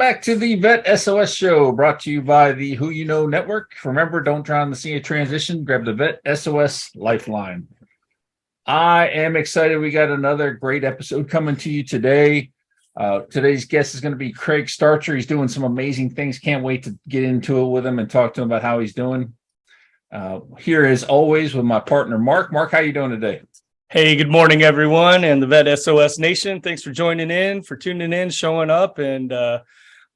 back to the VET S.O.S show, brought to you by the Who You Know Network. Remember, don't drown in the sea of transition. Grab the VET S.O.S Lifeline. I am excited. We got another great episode coming to you today. Today's guest is going to be Craig Starcher. He's doing some amazing things. Can't wait to get into it with him and talk to him about how he's doing. Here, as always, with my partner, Mark. Mark, how you doing today? Hey, good morning, everyone, and the VET S.O.S Nation. Thanks for joining in, for tuning in, showing up, and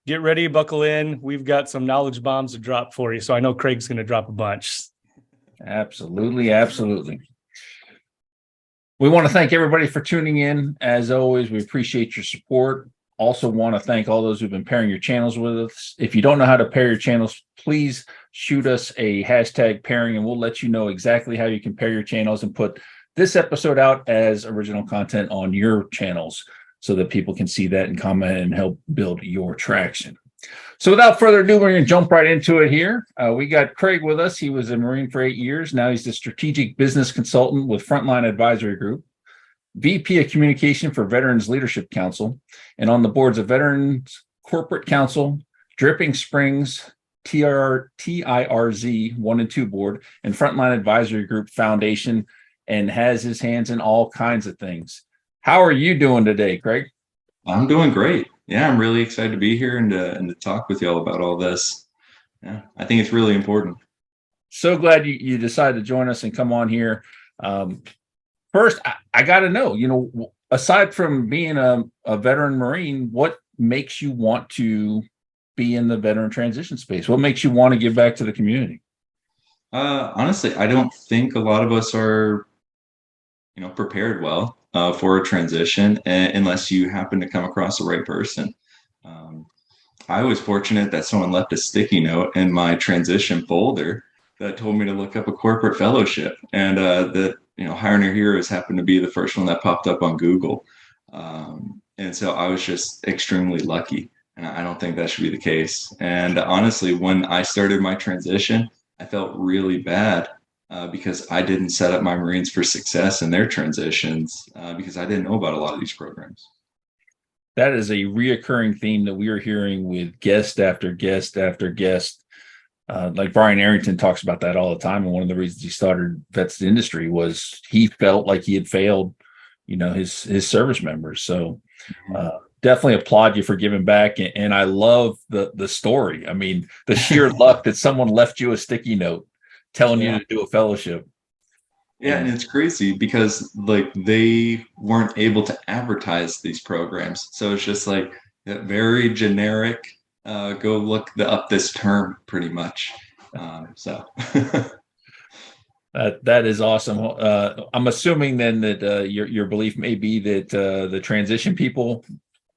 get ready, buckle in. We've got some knowledge bombs to drop for you, so I know Craig's going to drop a bunch. Absolutely, absolutely. We want to thank everybody for tuning in. As always, we appreciate your support. Also want to thank all those who've been pairing your channels with us. If you don't know how to pair your channels, please shoot us a hashtag pairing, and we'll let you know exactly how you can pair your channels and put this episode out as original content on your channels so that people can see that and comment and help build your traction. So without further ado, we're going to jump right into it here. We got Craig with us. He was a Marine for 8 years. Now he's the strategic business consultant with Frontline Advisory Group, VP of Communication for Veterans Leadership Council, and on the boards of Veterans Corporate Council, Dripping Springs, TIRZ 1 and 2 board, and Frontline Advisory Group Foundation, and has his hands in all kinds of things. How are you doing today, Craig? I'm doing great. Yeah, I'm really excited to be here and to talk with y'all about all this. Yeah, I think it's really important. So glad you decided to join us and come on here. First, I got to know, aside from being a veteran Marine, what makes you want to be in the veteran transition space? What makes you want to give back to the community? Honestly, I don't think a lot of us are prepared well for a transition unless you happen to come across the right person. I was fortunate that someone left a sticky note in my transition folder that told me to look up a corporate fellowship, and that Hiring Your Heroes happened to be the first one that popped up on Google. And so I was just extremely lucky, and I don't think that should be the case. And honestly, when I started my transition, I felt really bad because I didn't set up my Marines for success in their transitions because I didn't know about a lot of these programs. That is a reoccurring theme that we are hearing with guest after guest after guest. Like Brian Arrington talks about that all the time. And one of the reasons he started Vets Industry was he felt like he had failed, his service members. So definitely applaud you for giving back. And I love the story. I mean, the sheer luck that someone left you a sticky note telling you to do a fellowship. Yeah, and it's crazy because they weren't able to advertise these programs. So it's just like that very generic, go look up this term pretty much. That is awesome. I'm assuming then that your belief may be that the transition people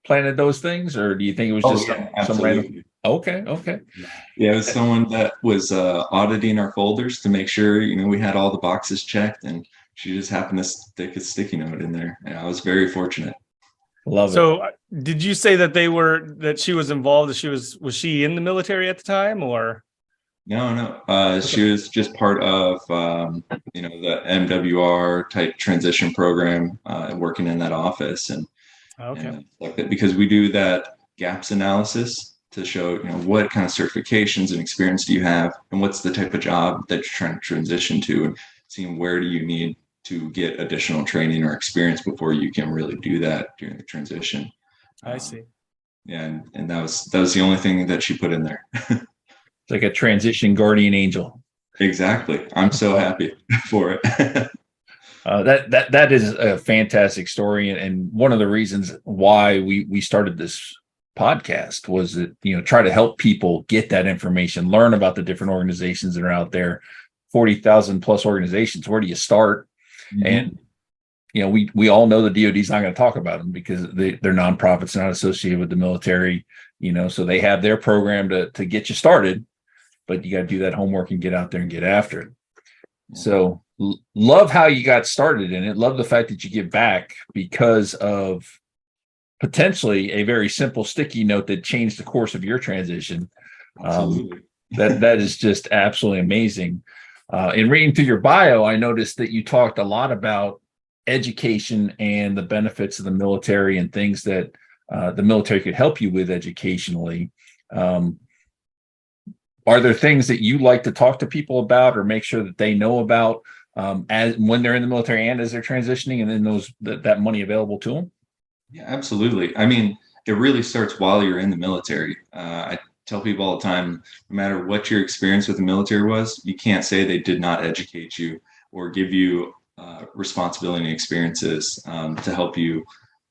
planted those things, or do you think it was just some random? Okay. Yeah, it was someone that was auditing our folders to make sure we had all the boxes checked, and she just happened to stick a sticky note in there, and I was very fortunate. Love it. So, did you say that she was involved? Was she in the military at the time, or? No. She was just part of the MWR type transition program, working in that office, and like that, because we do that gaps analysis to show what kind of certifications and experience do you have, and what's the type of job that you're trying to transition to, and seeing where do you need to get additional training or experience before you can really do that during the transition. I see. Yeah, and that was the only thing that she put in there. It's like a transition guardian angel. Exactly. I'm so happy for it. That is a fantastic story, and one of the reasons why we started this podcast was that try to help people get that information, learn about the different organizations that are out there. 40,000 plus organizations. Where do you start? And we all know the DoD's not going to talk about them because they're nonprofits, not associated with the military. So they have their program to get you started, but you got to do that homework and get out there and get after it. So love how you got started in it. Love the fact that you give back because of potentially a very simple sticky note that changed the course of your transition. Absolutely. That is just absolutely amazing. In reading through your bio, I noticed that you talked a lot about education and the benefits of the military and things that the military could help you with educationally. Are there things that you like to talk to people about or make sure that they know about as when they're in the military and as they're transitioning, and then that money available to them? Yeah, absolutely. I mean, it really starts while you're in the military. I tell people all the time, no matter what your experience with the military was, you can't say they did not educate you or give you responsibility and experiences to help you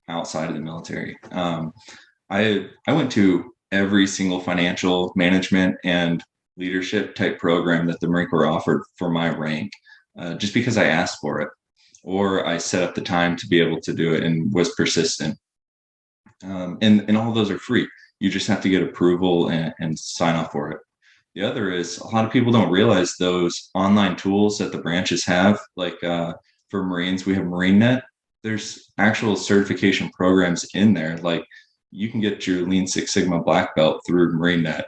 outside of the military. I went to every single financial management and leadership type program that the Marine Corps offered for my rank, just because I asked for it, or I set up the time to be able to do it and was persistent. And all of those are free. You just have to get approval and sign off for it. The other is, a lot of people don't realize those online tools that the branches have, like for Marines, we have MarineNet. There's actual certification programs in there. Like, you can get your Lean Six Sigma black belt through MarineNet.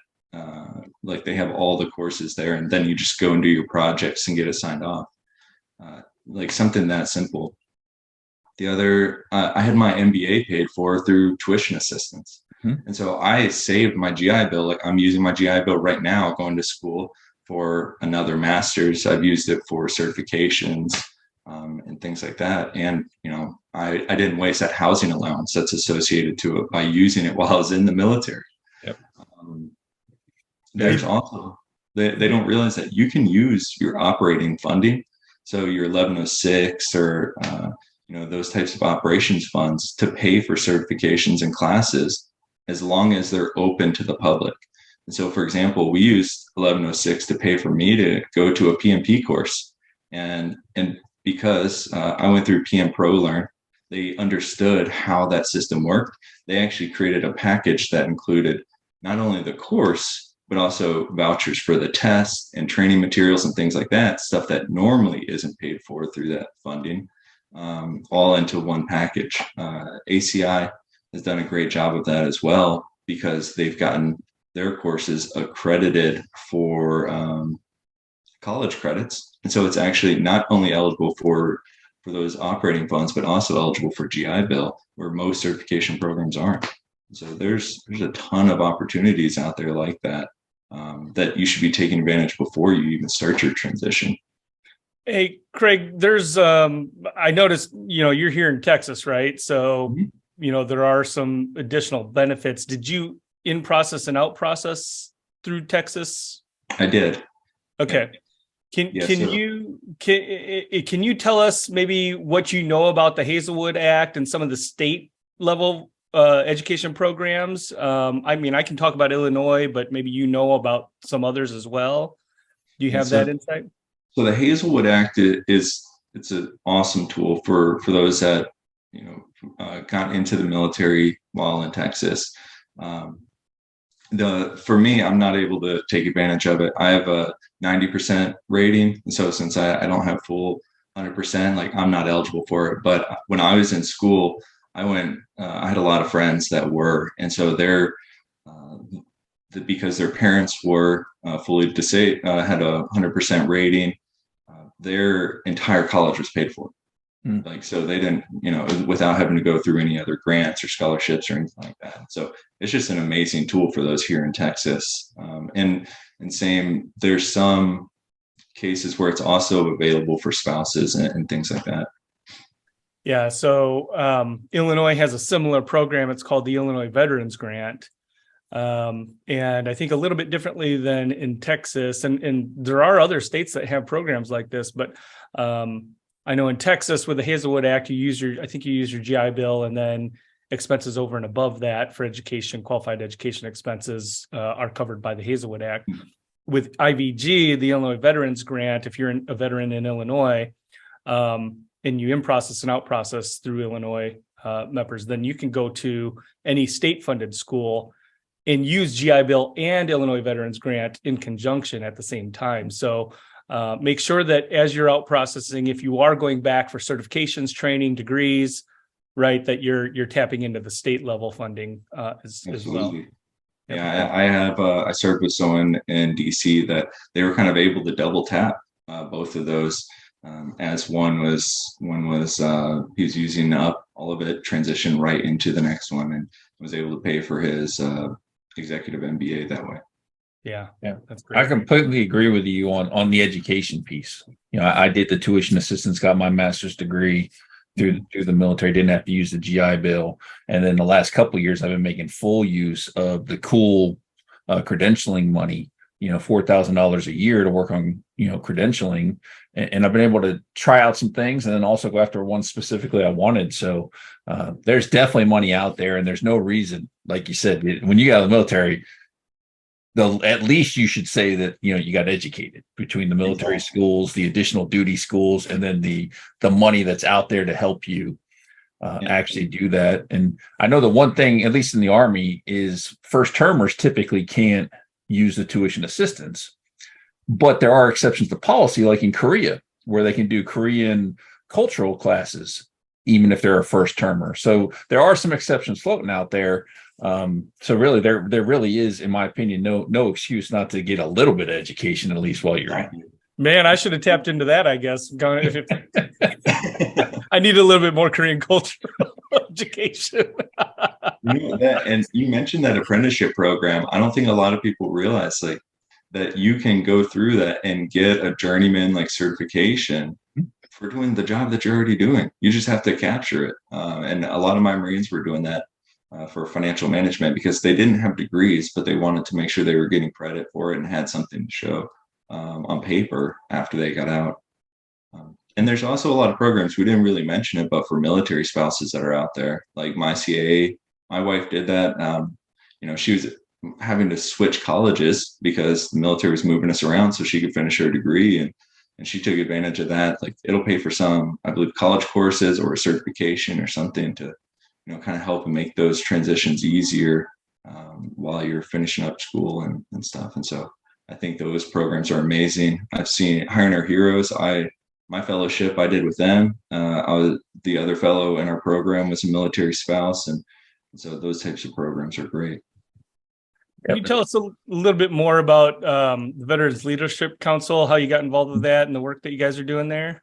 Like, they have all the courses there, and then you just go and do your projects and get it signed off. Like something that simple. The other, I had my MBA paid for through tuition assistance. And so I saved my GI Bill. Like, I'm using my GI Bill right now, going to school for another master's. I've used it for certifications and things like that. And, you know, I didn't waste that housing allowance that's associated to it by using it while I was in the military. Yep. There's also, they don't realize that you can use your operating funding. So your 1106 or, you know, those types of operations funds to pay for certifications and classes, as long as they're open to the public. And so, for example, we used 1106 to pay for me to go to a PMP course. And because I went through PM Pro Learn, they understood how that system worked. They actually created a package that included not only the course, but also vouchers for the tests and training materials and things like that, stuff that normally isn't paid for through that funding, all into one package. ACI has done a great job of that as well, because they've gotten their courses accredited for college credits. And so it's actually not only eligible for those operating funds, but also eligible for GI Bill, where most certification programs aren't. So there's a ton of opportunities out there like that, that you should be taking advantage before you even start your transition. Hey, Craig, there's, I noticed, you know, you're here in Texas, right? So, you know, there are some additional benefits. Did you in process and out process through Texas? I did. Okay. Yeah. Can you tell us maybe what you know about the Hazelwood Act and some of the state level education programs? I mean, I can talk about Illinois, but maybe you know about some others as well. Do you have that insight? So the Hazelwood Act it's an awesome tool for those that, you know, got into the military while in Texas. For me, I'm not able to take advantage of it. I have a 90% rating, and so since I don't have full 100%, like, I'm not eligible for it. But when I was in school, I had a lot of friends that were, and so because their parents were fully disabled, had a 100% rating, their entire college was paid for. Like, so they didn't, you know, without having to go through any other grants or scholarships or anything like that. So it's just an amazing tool for those here in Texas. And same, there's some cases where it's also available for spouses and things like that. Yeah. So Illinois has a similar program. It's called the Illinois Veterans Grant. And I think a little bit differently than in Texas. And there are other states that have programs like this, but I know in Texas with the Hazelwood Act, you use your GI Bill, and then expenses over and above that for education, qualified education expenses are covered by the Hazelwood Act. With IVG, the Illinois Veterans Grant, if you're a veteran in Illinois, and you in-process and out-process through Illinois MEPers, then you can go to any state-funded school and use GI Bill and Illinois Veterans Grant in conjunction at the same time. So make sure that as you're out processing, if you are going back for certifications, training, degrees, right, that you're tapping into the state level funding as well. Yeah, I served with someone in DC that they were kind of able to double tap both of those, as one was he was using up all of it, transition right into the next one, and was able to pay for his executive MBA that way. Yeah. Yeah. That's I great. completely agree with you on the education piece. I did the tuition assistance, got my master's degree through the military, didn't have to use the GI Bill. And then the last couple of years, I've been making full use of the cool credentialing money, $4,000 a year to work on, credentialing. And I've been able to try out some things and then also go after one specifically I wanted. So there's definitely money out there, and there's no reason, like you said, when you got out of the military, at least you should say that you got educated between the military schools, the additional duty schools, and then the money that's out there to help you actually do that. And I know the one thing, at least in the Army, is first termers typically can't use the tuition assistance, but there are exceptions to policy, like in Korea, where they can do Korean cultural classes even if they're a first termer. So there are some exceptions floating out there. So really, there really is, in my opinion, no excuse not to get a little bit of education, at least while you're in. Man, I should have tapped into that, I guess. I need a little bit more Korean cultural education. And you mentioned that apprenticeship program. I don't think a lot of people realize that you can go through that and get a journeyman certification for doing the job that you're already doing. You just have to capture it. And a lot of my Marines were doing that for financial management because they didn't have degrees, but they wanted to make sure they were getting credit for it and had something to show on paper after they got out. And there's also a lot of programs, we didn't really mention it, but for military spouses that are out there, like my CAA, my wife did that. She was having to switch colleges because the military was moving us around so she could finish her degree. And she took advantage of that. It'll pay for some, I believe, college courses or a certification or something to, kind of help and make those transitions easier while you're finishing up school and stuff. And so I think those programs are amazing. I've seen Hiring Our Heroes. My fellowship I did with them. The other fellow in our program was a military spouse. And so those types of programs are great. Can you tell us a little bit more about the Veterans Leadership Council, how you got involved with that and the work that you guys are doing there?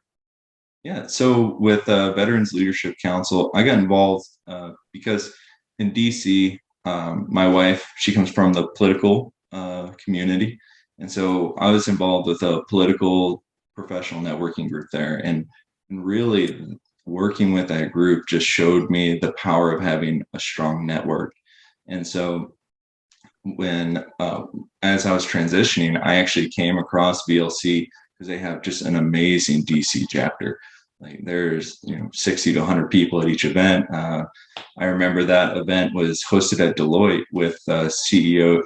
Yeah, so with Veterans Leadership Council, I got involved because in DC, my wife, she comes from the political community. And so I was involved with a political professional networking group there. And really working with that group just showed me the power of having a strong network. And so when as I was transitioning, I actually came across VLC because they have just an amazing DC chapter. There's 60 to 100 people at each event. I remember that event was hosted at Deloitte with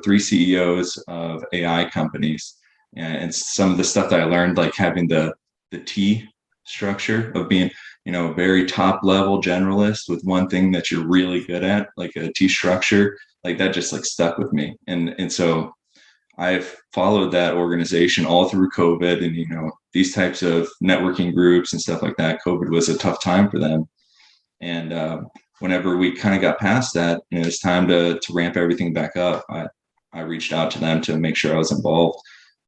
three CEOs of AI companies, and some of the stuff that I learned, like having the T structure of being very top level generalist with one thing that you're really good at, like a T structure, that just stuck with me. And so I've followed that organization all through COVID, and these types of networking groups and stuff like that. COVID was a tough time for them, and whenever we kind of got past that, it's time to ramp everything back up. I reached out to them to make sure I was involved,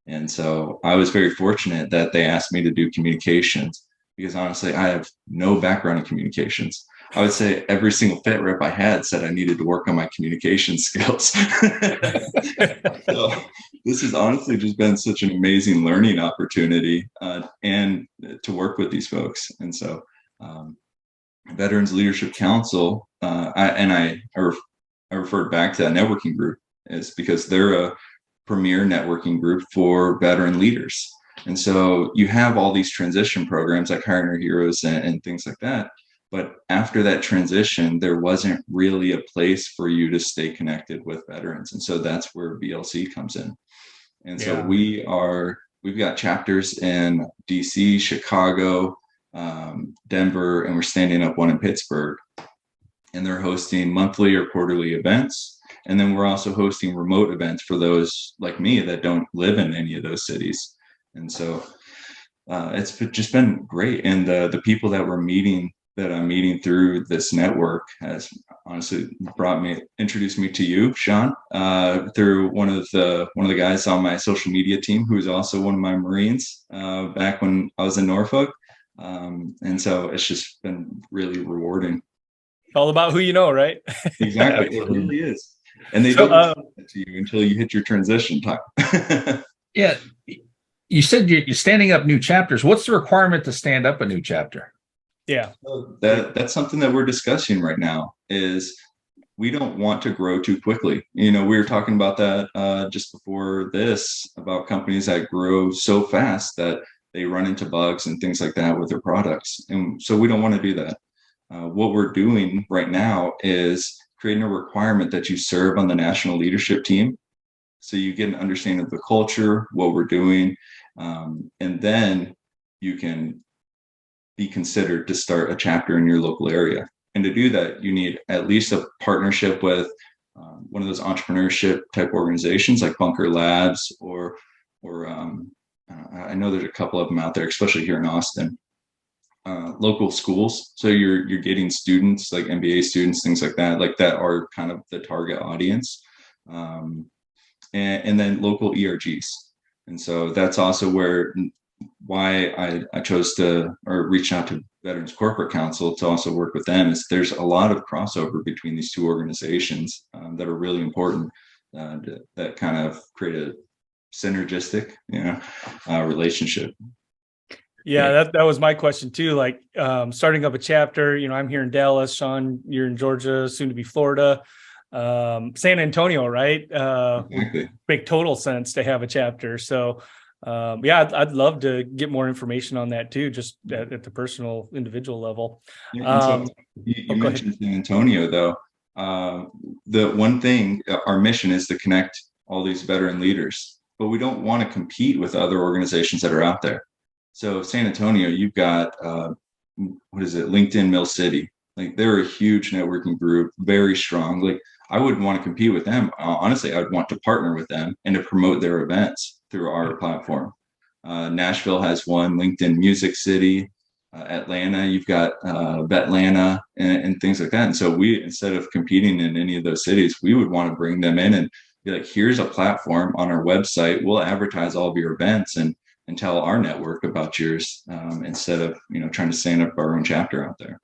and so I was very fortunate that they asked me to do communications because honestly, I have no background in communications. I would say every single FIT rep I had said I needed to work on my communication skills. So this has honestly just been such an amazing learning opportunity and to work with these folks. And so Veterans Leadership Council, I referred back to that networking group is because they're a premier networking group for veteran leaders. And so you have all these transition programs like Hiring Our Heroes and things like that. But after that transition, there wasn't really a place for you to stay connected with veterans. And so that's where VLC comes in. And so we've got chapters in DC, Chicago, Denver, and we're standing up one in Pittsburgh. And they're hosting monthly or quarterly events. And then we're also hosting remote events for those like me that don't live in any of those cities. And so it's just been great. And the people that I'm meeting through this network has honestly introduced me to you, Shawn, through one of the guys on my social media team, who is also one of my Marines back when I was in Norfolk. And so it's just been really rewarding. All about who you know, right? Exactly. It really is. And they So, don't explain it to you until you hit your transition time. Yeah. You said you're standing up new chapters. What's the requirement to stand up a new chapter? yeah. So that's something that we're discussing right now is we don't want to grow too quickly. We were talking about that just before this about companies that grow so fast that they run into bugs and things like that with their products. And so we don't want to do that. What we're doing right now is creating a requirement that you serve on the national leadership team. So you get an understanding of the culture, what we're doing, and then you can be considered to start a chapter in your local area. And to do that, you need at least a partnership with one of those entrepreneurship type organizations like Bunker Labs or I know there's a couple of them out there, especially here in Austin. Local schools, so you're getting students like MBA students, things like that are kind of the target audience, and then local ERGs. And so that's also why I chose to or reach out to Veterans Corporate Council to also work with them is there's a lot of crossover between these two organizations that are really important that kind of create a synergistic relationship. Yeah, that was my question too. Like starting up a chapter, I'm here in Dallas, Shawn, you're in Georgia, soon to be Florida, San Antonio, right? Exactly. Make total sense to have a chapter. So I'd love to get more information on that too, just at the personal individual level. So you mentioned San Antonio though. The one thing, our mission is to connect all these veteran leaders, but we don't want to compete with other organizations that are out there. So San Antonio, you've got LinkedIn Mill City. Like they're a huge networking group, very strong. Like I wouldn't want to compete with them. Honestly, I'd want to partner with them and to promote their events through our platform. Nashville has one, LinkedIn Music City. Atlanta, you've got Vetlanta and things like that. And so we, instead of competing in any of those cities, we would want to bring them in and be like, here's a platform on our website. We'll advertise all of your events and tell our network about yours instead of trying to stand up our own chapter out there.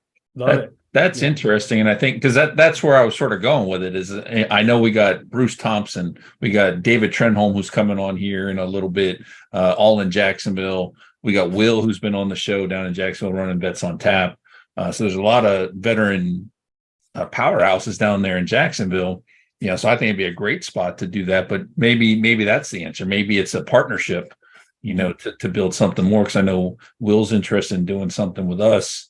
That's interesting, and I think because that's where I was sort of going with it is I know we got Bruce Thompson, we got David Trenholm who's coming on here in a little bit, all in Jacksonville. We got Will who's been on the show down in Jacksonville running Vets on Tap. So there's a lot of veteran powerhouses down there in Jacksonville. So I think it'd be a great spot to do that. But maybe that's the answer. Maybe it's a partnership. To build something more, because I know Will's interested in doing something with us.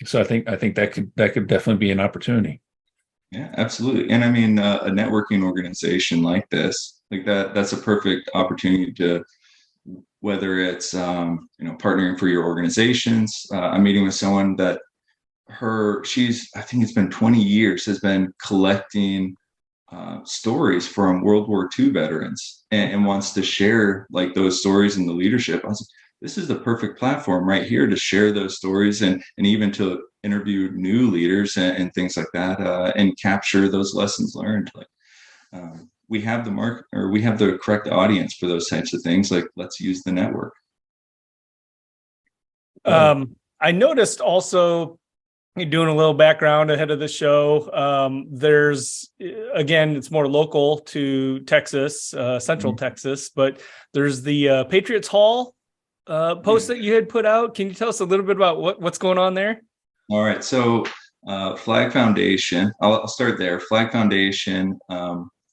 So I think that could definitely be an opportunity. Yeah, absolutely. And I mean, a networking organization like this, like that's a perfect opportunity to, whether it's partnering for your organizations. I'm meeting with someone that I think it's been 20 years, has been collecting stories from World War II veterans and wants to share like those stories in the leadership. I was like, this is the perfect platform right here to share those stories and even to interview new leaders and things like that and capture those lessons learned. Like we have the correct audience for those types of things. Like let's use the network. I noticed also, doing a little background ahead of the show. There's, again, it's more local to Texas, Central Texas, but there's the Patriots Hall post that you had put out. Can you tell us a little bit about what's going on there? All right. So Flag Foundation, I'll start there. Flag Foundation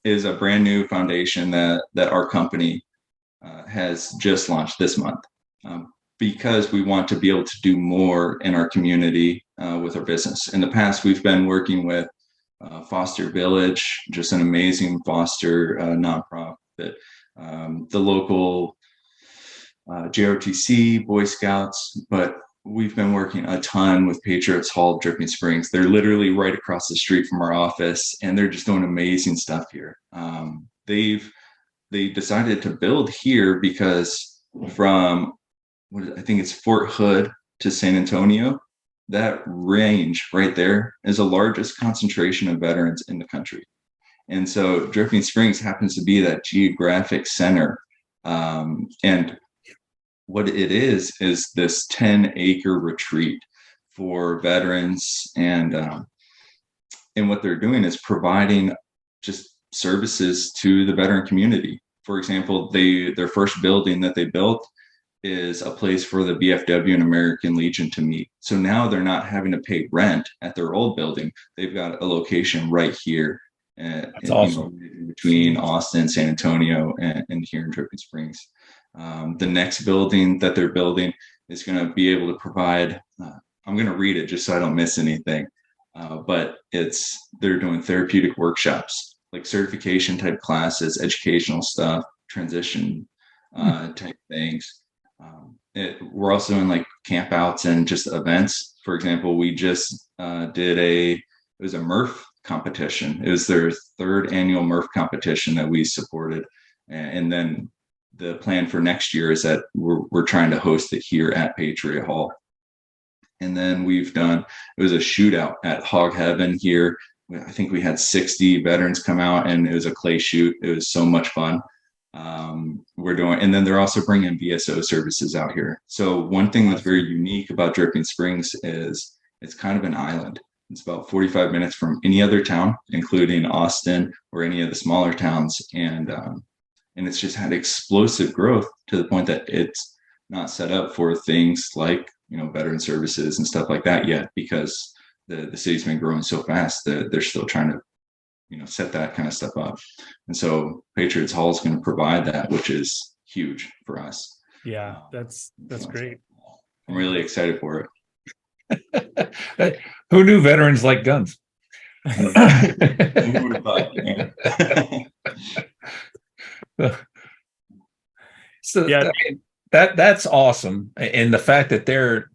is a brand new foundation that our company has just launched this month. Because we want to be able to do more in our community with our business. In the past, we've been working with Foster Village, just an amazing foster nonprofit, the local JROTC, Boy Scouts, but we've been working a ton with Patriots Hall, Dripping Springs. They're literally right across the street from our office, and they're just doing amazing stuff here. They decided to build here because from I think it's Fort Hood to San Antonio, that range right there is the largest concentration of veterans in the country. And so Drifting Springs happens to be that geographic center. And what it is this 10-acre retreat for veterans, and what they're doing is providing just services to the veteran community. For example, their first building that they built is a place for the VFW and American Legion to meet. So now they're not having to pay rent at their old building. They've got a location right here, That's awesome. in between Austin, San Antonio, and here in Dripping Springs. The next building that they're building is going to be able to provide. I'm going to read it just so I don't miss anything. But they're doing therapeutic workshops, like certification type classes, educational stuff, transition type things. We're also in like campouts and just events. For example, we just did it was a Murph competition. It was their third annual Murph competition that we supported. And then the plan for next year is that we're trying to host it here at Patriot Hall. And then it was a shootout at Hog Heaven here. I think we had 60 veterans come out, and it was a clay shoot. It was so much fun. And then they're also bringing VSO services out here. So one thing that's very unique about Dripping Springs is it's kind of an island. It's about 45 minutes from any other town, including Austin or any of the smaller towns. And it's just had explosive growth to the point that it's not set up for things like, veteran services and stuff like that yet, because the city's been growing so fast that they're still trying to, set that kind of stuff up. And so Patriots Hall is going to provide that, which is huge for us. Yeah, that's great. I'm really excited for it. Who knew veterans like guns? Who would have thought, So yeah, that's awesome. And the fact that they're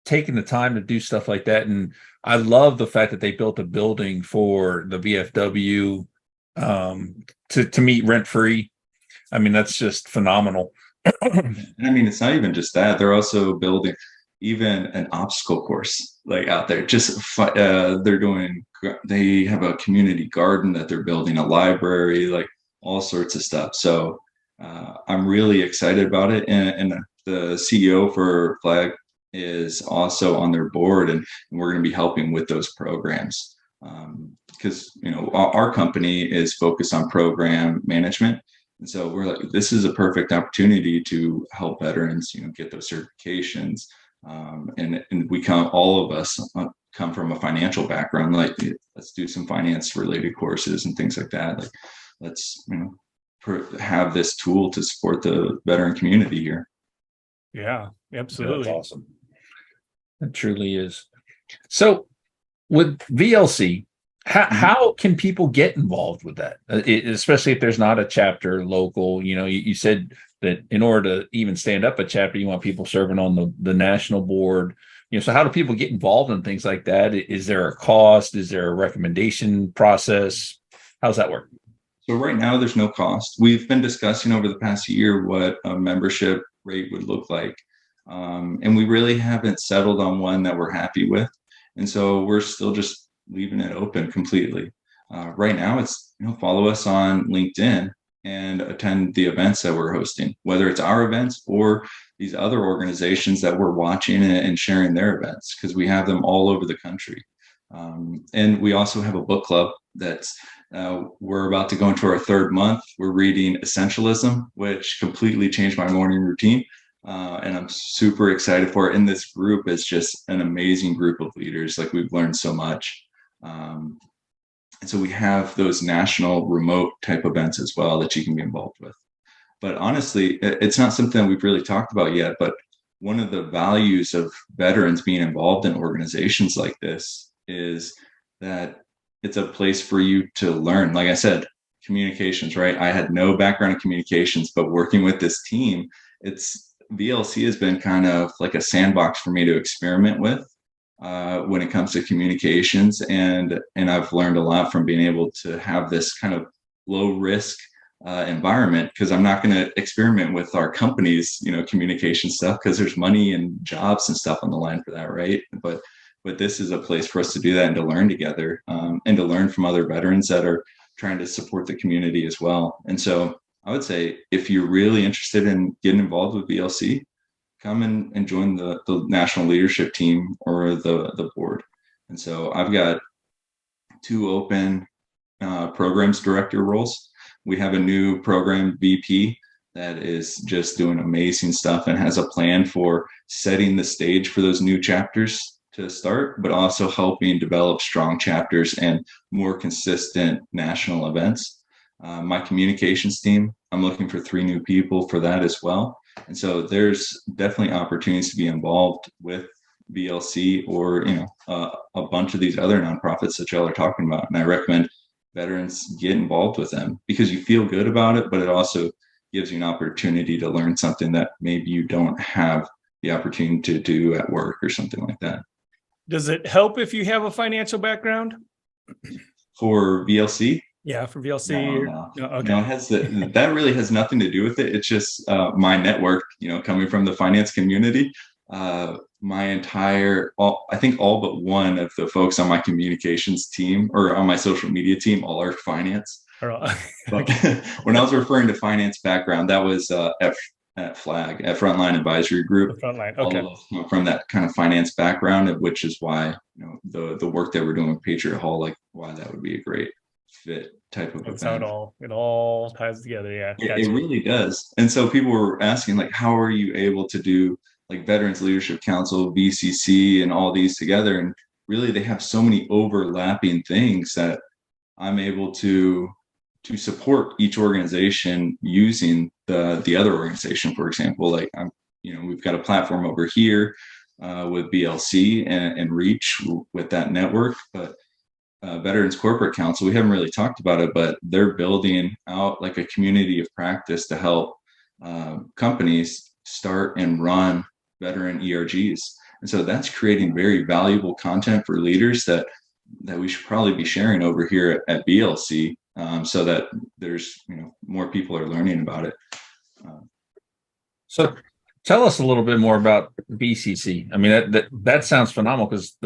taking the time to do stuff like that. And I love the fact that they built a building for the VFW to meet rent free. I mean, that's just phenomenal. I mean, it's not even just that. They're also building even an obstacle course like out there. They have a community garden that they're building, a library, like all sorts of stuff. So I'm really excited about it. And the CEO for Flag is also on their board, and we're going to be helping with those programs. Because, our company is focused on program management. And so we're like, this is a perfect opportunity to help veterans, get those certifications. And all of us come from a financial background. Like, let's do some finance related courses and things like that. Like, let's, have this tool to support the veteran community here. Yeah, absolutely. That's awesome. It truly is. So with VLC, how can people get involved with that? Especially if there's not a chapter local. You said that in order to even stand up a chapter, you want people serving on the national board. So how do people get involved in things like that? Is there a cost? Is there a recommendation process? How's that work? So right now there's no cost. We've been discussing over the past year what a membership rate would look like. And we really haven't settled on one that we're happy with. And so we're still just leaving it open completely. Right now it's, follow us on LinkedIn and attend the events that we're hosting, whether it's our events or these other organizations that we're watching and sharing their events, because we have them all over the country. And we also have a book club that's we're about to go into our third month. We're reading Essentialism, which completely changed my morning routine. And I'm super excited for it. And this group is just an amazing group of leaders. Like, we've learned so much. And so we have those national remote type events as well that you can be involved with. But honestly, it's not something we've really talked about yet. But one of the values of veterans being involved in organizations like this is that it's a place for you to learn. Like I said, communications, right? I had no background in communications, but working with this team, VLC has been kind of like a sandbox for me to experiment with when it comes to communications. And I've learned a lot from being able to have this kind of low risk environment, because I'm not going to experiment with our company's, communication stuff, because there's money and jobs and stuff on the line for that, right? But this is a place for us to do that and to learn together, and to learn from other veterans that are trying to support the community as well. And so I would say, if you're really interested in getting involved with VLC, come and join the national leadership team or the board. And so I've got 2 open programs director roles. We have a new program VP that is just doing amazing stuff and has a plan for setting the stage for those new chapters to start, but also helping develop strong chapters and more consistent national events. My communications team, I'm looking for 3 new people for that as well. And so there's definitely opportunities to be involved with VLC or, a bunch of these other nonprofits that y'all are talking about. And I recommend veterans get involved with them because you feel good about it, but it also gives you an opportunity to learn something that maybe you don't have the opportunity to do at work or something like that. Does it help if you have a financial background? For VLC? Yeah, for VLC. No, Okay. No, that really has nothing to do with it. It's just my network, coming from the finance community. My entire, I think all but one of the folks on my communications team or on my social media team, all are finance. But when I was referring to finance background, that was at FLAG, at Frontline Advisory Group. The Frontline, All okay. of us come from that kind of finance background, which is why the work that we're doing with Patriot Hall, like why that would be a great fit type of That's event. how it all ties together. Yeah, It really does. And so people were asking, like, how are you able to do like Veterans Leadership Council, VCC, and all these together? And really, they have so many overlapping things that I'm able to support each organization using the other organization. For example, like we've got a platform over here with BLC and Reach with that network, but Veterans Corporate Council, we haven't really talked about it, but they're building out like a community of practice to help companies start and run veteran ERGs. And so that's creating very valuable content for leaders that we should probably be sharing over here at BLC, so that there's more people are learning about it. So tell us a little bit more about BCC. I mean, that sounds phenomenal because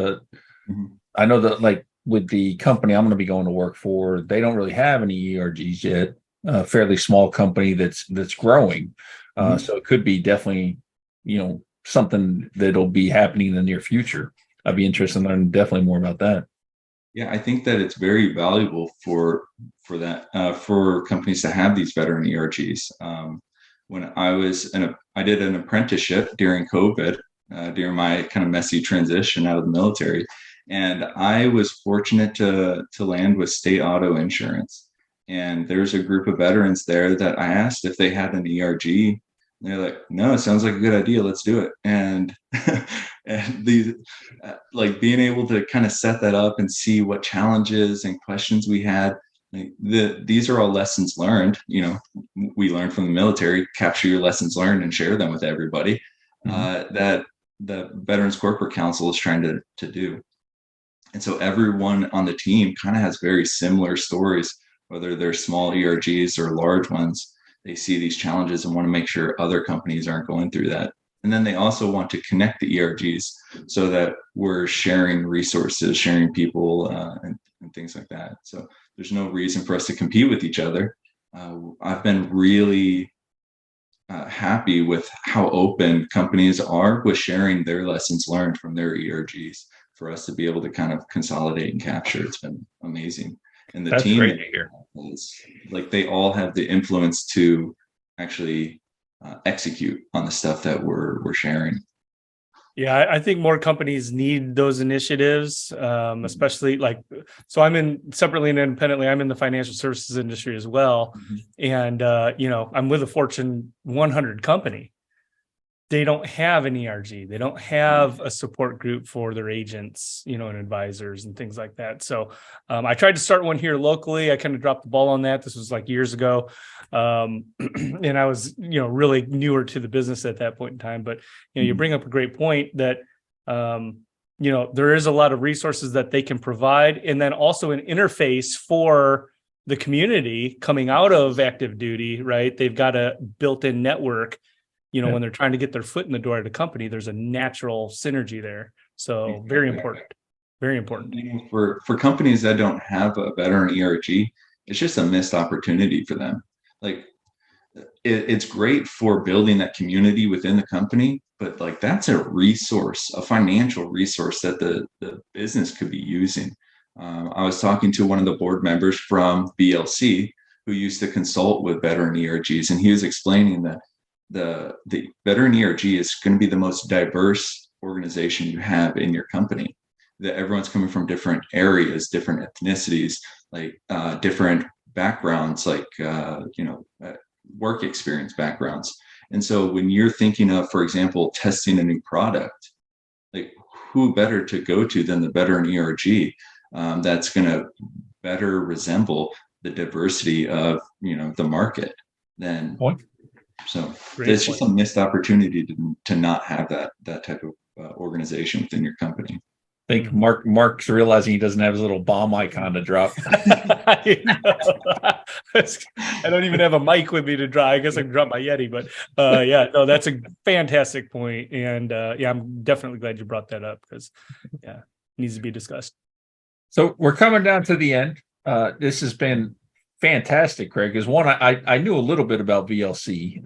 I know that like with the company I'm going to be going to work for, they don't really have any ERGs yet. A fairly small company that's growing. So it could be definitely, something that'll be happening in the near future. I'd be interested in learning definitely more about that. Yeah, I think that it's very valuable for companies to have these veteran ERGs. When I did an apprenticeship during COVID, during my kind of messy transition out of the military, and I was fortunate to land with State Auto Insurance. And there's a group of veterans there that I asked if they had an ERG. And they're like, no, it sounds like a good idea. Let's do it. And and these like being able to kind of set that up and see what challenges and questions we had. Like these are all lessons learned. We learned from the military. Capture your lessons learned and share them with everybody. That the Veterans Corporate Council is trying to do. And so everyone on the team kind of has very similar stories, whether they're small ERGs or large ones. They see these challenges and want to make sure other companies aren't going through that. And then they also want to connect the ERGs so that we're sharing resources, sharing people, and things like that. So there's no reason for us to compete with each other. I've been really happy with how open companies are with sharing their lessons learned from their ERGs for us to be able to kind of consolidate and capture. It's been amazing. And the That's team great to hear. is like they all have the influence to actually execute on the stuff that we're sharing. Yeah, I think more companies need those initiatives, especially so I'm separately and independently, I'm in the financial services industry as well. And, I'm with a Fortune 100 company. They don't have an ERG. They don't have a support group for their agents, and advisors and things like that. So I tried to start one here locally. I kind of dropped the ball on that. This was like years ago. And I was, really newer to the business at that point in time. But, you bring up a great point that, there is a lot of resources that they can provide. And then also an interface for the community coming out of active duty, right? They've got a built-in network. When they're trying to get their foot in the door at a company, there's a natural synergy there. So very important. Very important. For companies that don't have a veteran ERG, it's just a missed opportunity for them. Like it's great for building that community within the company, but like that's a resource, a financial resource that the business could be using. I was talking to one of the board members from BLC who used to consult with veteran ERGs, and he was explaining that the veteran ERG is going to be the most diverse organization you have in your company. That everyone's coming from different areas, different ethnicities, like different backgrounds, like work experience backgrounds. And so when you're thinking of, for example, testing a new product, like who better to go to than the veteran ERG that's going to better resemble the diversity of the market then. So it's just a missed opportunity to not have that type of organization within your company. I think Mark's realizing he doesn't have his little bomb icon to drop. I don't even have a mic with me to drop. I guess I can drop my Yeti, but that's a fantastic point. And I'm definitely glad you brought that up because it needs to be discussed. So we're coming down to the end. This has been fantastic, Craig. Because one, I knew a little bit about VLC,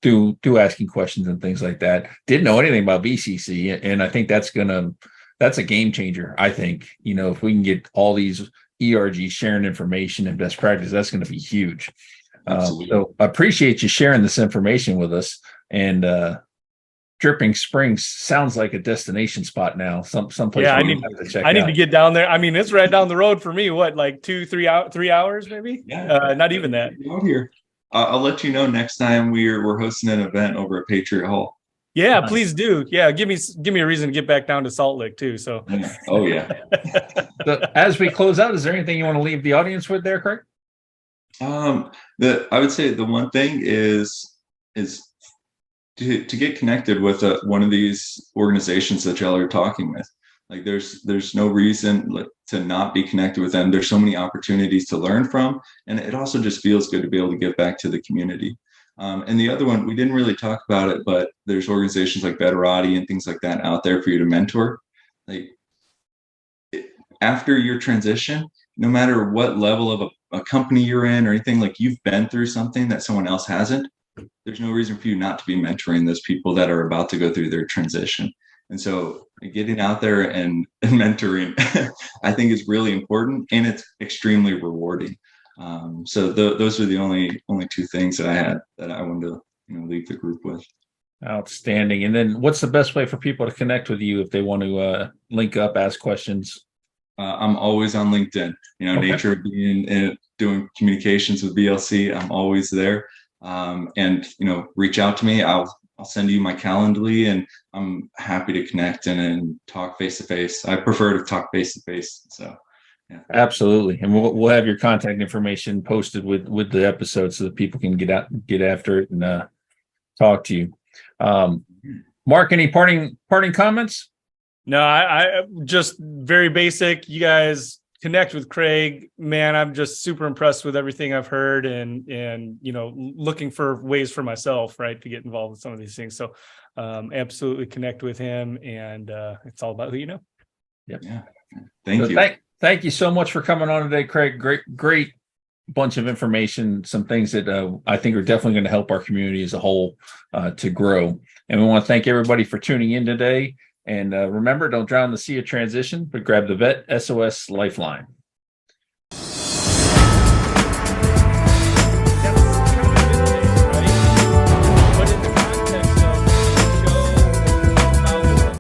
through asking questions and things like that. Didn't know anything about VCC, and I think that's a game changer. I think if we can get all these ERGs sharing information and best practice, that's going to be huge. So I appreciate you sharing this information with us. And Dripping Springs sounds like a destination spot now. Someplace. Yeah, I need to get down there. I mean, it's right down the road for me. What, like 3 hours, maybe? Yeah, not even that. Out here. I'll let you know next time we're hosting an event over at Patriot Hall. Yeah, nice. Please do. Yeah, give me a reason to get back down to Salt Lake too. So. Oh yeah. So as we close out, is there anything you want to leave the audience with there, Craig? I would say the one thing is to get connected with one of these organizations that y'all are talking with. Like there's no reason to not be connected with them. There's so many opportunities to learn from, and it also just feels good to be able to give back to the community. And the other one, we didn't really talk about it, but there's organizations like Veterati and things like that out there for you to mentor. Like after your transition, no matter what level of a company you're in or anything, like you've been through something that someone else hasn't, there's no reason for you not to be mentoring those people that are about to go through their transition. And so getting out there and mentoring, I think is really important, and it's extremely rewarding. So those are the only two things that I had that I wanted to leave the group with. Outstanding. And then what's the best way for people to connect with you if they want to link up, ask questions? I'm always on LinkedIn. Okay. Nature of being doing communications with VLC, I'm always there. And reach out to me. I'll send you my Calendly, and I'm happy to connect and talk face to face. I prefer to talk face to face. So, yeah. Absolutely, and we'll have your contact information posted with the episode so that people can get after it and talk to you. Mark, any parting comments? No, I just very basic. You guys connect with Craig, man. I'm just super impressed with everything I've heard and looking for ways for myself, right, to get involved with some of these things. So absolutely connect with him, and it's all about who you know. Yep. Yeah. Thank you. Thank you so much for coming on today, Craig. Great bunch of information, some things that I think are definitely going to help our community as a whole to grow. And we want to thank everybody for tuning in today. And remember, don't drown in the sea of transition, but grab the VET S.O.S Lifeline.